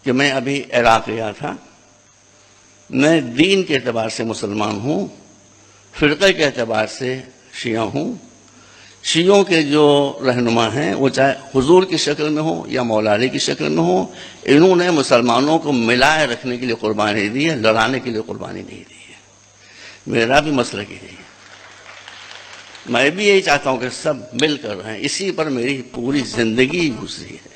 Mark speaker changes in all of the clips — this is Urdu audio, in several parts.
Speaker 1: کہ میں ابھی عراق گیا تھا. میں دین کے اعتبار سے مسلمان ہوں، فرقے کے اعتبار سے شیعہ ہوں. شیعوں کے جو رہنما ہیں وہ چاہے حضور کی شکل میں ہوں یا مولا علی کی شکل میں ہوں، انہوں نے مسلمانوں کو ملائے رکھنے کے لیے قربانی دی ہے، لڑانے کے لیے قربانی نہیں دی ہے. میرا بھی مسلک یہی ہے. میں بھی یہی چاہتا ہوں کہ سب مل کر رہیں. اسی پر میری پوری زندگی گزری ہے.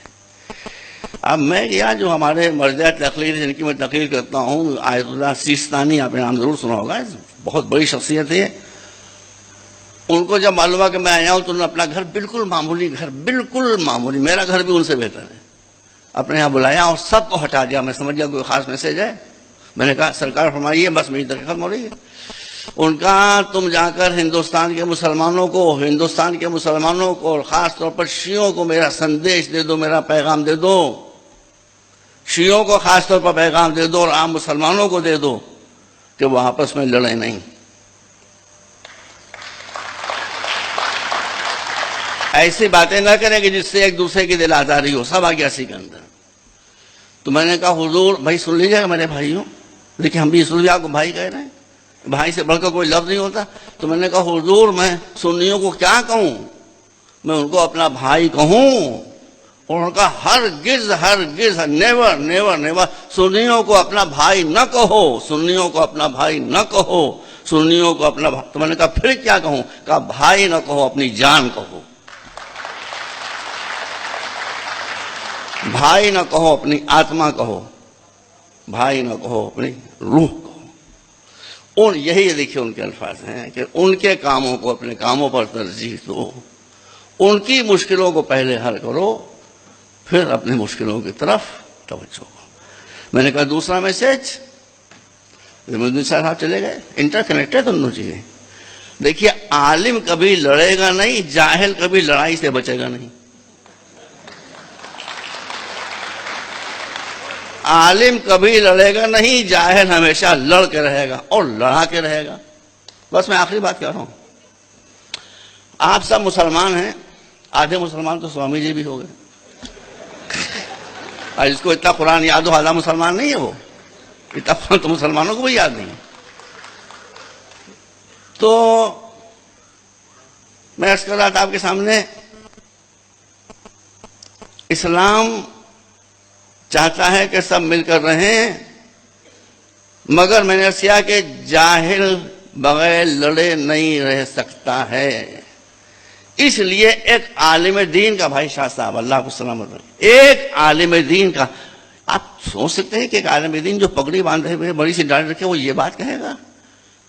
Speaker 1: اب میں کیا جو ہمارے مرجع تقریر جن کی میں تقریر کرتا ہوں، آیت اللہ سیستانی، آپ نے نام ضرور سنا ہوگا، بہت بڑی شخصیت ہے. ان کو جب معلوم ہوا کہ میں آیا ہوں تو انہوں نے اپنا گھر بالکل معمولی، میرا گھر بھی ان سے بہتر ہے، اپنے یہاں بلایا اور سب کو ہٹا دیا. میں سمجھ گیا کوئی خاص میسج ہے. میں نے کہا سرکار فرمائیے، بس میری تقریر ختم ہو رہی ہے. ان کا تم جا کر ہندوستان کے مسلمانوں کو اور خاص طور پر شیعوں کو میرا سندیش دے دو، میرا پیغام دے دو. شیعوں کو خاص طور پر پیغام دے دو اور عام مسلمانوں کو دے دو کہ وہ آپس میں لڑیں نہیں. ایسی باتیں نہ کریں کہ جس سے ایک دوسرے کی دل آزاری ہو. سب آ گیا اسی کے اندر. تو میں نے کہا حضور بھائی سن لیجیے گا میرے بھائیوں، لیکن ہم بھی اس لیے آپ کو بھائی کہہ رہے ہیں، بھائی سے بڑھ کر کوئی لفظ نہیں ہوتا. تو میں نے کہا حضور میں سنیوں کو کیا کہوں، میں ان کو اپنا بھائی کہوں؟ اور ان کا ہرگز نیور سنیوں کو اپنا بھائی نہ کہو، سنیوں کو اپنا بھائی نہ کہو، سنیوں کو اپنا بھائی. تو میں نے کہا پھر کیا کہوں؟ کہا بھائی نہ کہو، اپنی جان کہو. بھائی نہ کہو، اپنی آتما کہو. بھائی نہ کہو، اپنی روح کہو. یہی دیکھیے ان کے الفاظ ہیں کہ ان کے کاموں کو اپنے کاموں پر ترجیح دو، ان کی مشکلوں کو پہلے حل کرو، پھر اپنی مشکلوں کی طرف توجہ ہو. میں نے کہا دوسرا میسج، صاحب چلے گئے، انٹر کنیکٹڈ دونوں چیزیں. دیکھیے عالم کبھی لڑے گا نہیں، جاہل کبھی لڑائی سے بچے گا نہیں. عالم کبھی لڑے گا نہیں، جاہل ہمیشہ لڑ کے رہے گا اور لڑا کے رہے گا. بس میں آخری بات کہہ رہا ہوں، آپ سب مسلمان ہیں، آدھے مسلمان تو سوامی جی بھی ہو گئے. اور جس کو اتنا قرآن یاد ہو آدھا مسلمان نہیں ہے، وہ اتنا قرآن تو مسلمانوں کو بھی یاد نہیں. تو میں عرض کر رہا تھا آپ کے سامنے، اسلام چاہتا ہے کہ سب مل کر رہیں، مگر میں نے عرض کیا کہ جاہل بغیر لڑے نہیں رہ سکتا ہے. اس لیے ایک عالم دین کا، بھائی شاہ صاحب اللہ کو سلامت رکھے، ایک عالم دین کا، آپ سوچ سکتے ہیں کہ ایک عالم دین جو پگڑی باندھے ہوئے بڑی سی داڑھی رکھے وہ یہ بات کہے گا؟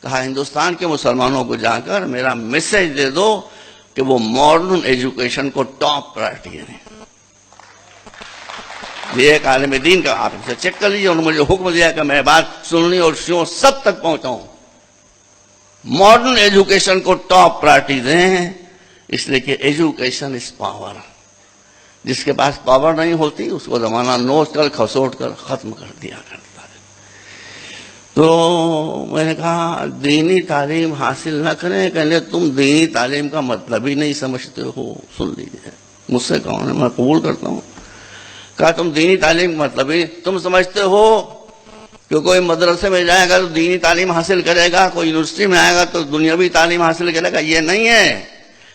Speaker 1: کہا ہندوستان کے مسلمانوں کو جا کر میرا میسج دے دو کہ وہ ماڈرن ایجوکیشن کو ٹاپ پرائرٹی دیں. یہ ایک عالم دین کا، آپ اسے چیک کر لیجیے. انہوں نے مجھے حکم دیا کہ میں بات سننی اور شیعوں سب تک پہنچاؤں. ماڈرن ایجوکیشن کو ٹاپ پرائرٹی دیں، اس لیے کہ ایجوکیشن از پاور. جس کے پاس پاور نہیں ہوتی اس کو زمانہ نوچ کر کھسوٹ کر ختم کر دیا کرتا ہے. تو میں نے کہا دینی تعلیم حاصل نہ کریں، کہنے تم دینی تعلیم کا مطلب ہی نہیں سمجھتے ہو. سن لیجیے، مجھ سے کون ہے، میں قبول کرتا ہوں. کہا تم دینی تعلیم کا مطلب ہی تم سمجھتے ہو کہ کوئی مدرسے میں جائے گا تو دینی تعلیم حاصل کرے گا، کوئی یونیورسٹی میں آئے گا تو دنیاوی تعلیم حاصل کرے گا. یہ نہیں ہے.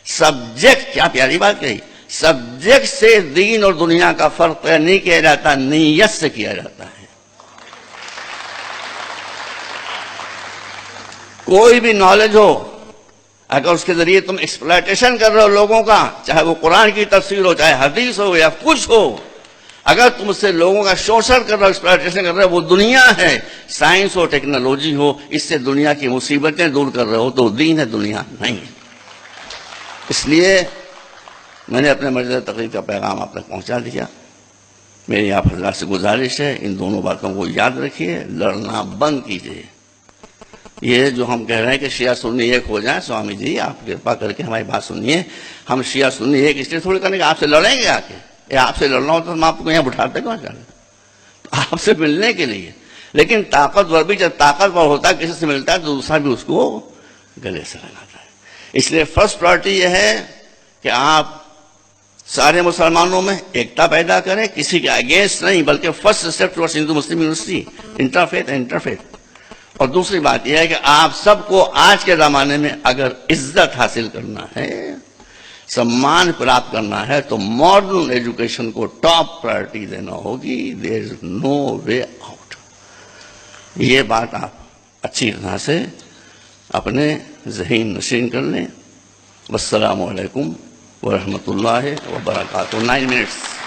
Speaker 1: سبجیکٹ، کیا پیاری بات کہی، سبجیکٹ سے دین اور دنیا کا فرق نہیں کیا جاتا، نیت سے کیا جاتا ہے. کوئی بھی نالج ہو، اگر اس کے ذریعے تم ایکسپلائٹیشن کر رہے ہو لوگوں کا، چاہے وہ قرآن کی تفسیر ہو، چاہے حدیث ہو یا کچھ ہو، اگر تم اس سے لوگوں کا شوشن کر رہے ہو، ایکسپلائٹیشن کر رہے ہو، وہ دنیا ہے. سائنس ہو، ٹیکنالوجی ہو، اس سے دنیا کی مصیبتیں دور کر رہے ہو تو دین ہے، دنیا نہیں. اس لیے میں نے اپنے مرجع تقریر کا پیغام آپ تک پہنچا دیا. میری آپ حضرات سے گزارش ہے ان دونوں باتوں کو یاد رکھیے، لڑنا بند کیجیے. یہ جو ہم کہہ رہے ہیں کہ شیعہ سنی ایک ہو جائیں، سوامی جی آپ کرپا کر کے ہماری بات سنیے. ہم شیعہ سنی ایک اس لیے تھوڑی کرنے کہ آپ سے لڑیں گے. آ کے آپ سے لڑنا ہوتا تو ہم آپ کو یہاں بٹھاتے کہاں جانے، آپ سے ملنے کے لیے. لیکن طاقتور بھی جب طاقتور ہوتا ہے کسی سے ملتا ہے تو دوسرا بھی اس کو گلے سے لگاتا ہے. اس لیے فرسٹ پرائرٹی یہ ہے کہ آپ سارے مسلمانوں میں ایکتا پیدا کریں، کسی کے اگینسٹ نہیں، بلکہ فرسٹ اسٹیپ ٹوارڈز ہندو مسلم یونیورسٹی، انٹرفیتھ. اور دوسری بات یہ ہے کہ آپ سب کو آج کے زمانے میں اگر عزت حاصل کرنا ہے، سمان پراپت کرنا ہے، تو ماڈرن ایجوکیشن کو ٹاپ پرائرٹی دینا ہوگی. دیر از نو وے آؤٹ. یہ بات آپ اچھی طرح سے اپنے ذہن نشین کر لیں. والسلام علیکم ورحمۃ اللہ وبرکاتہ. 9 minutes.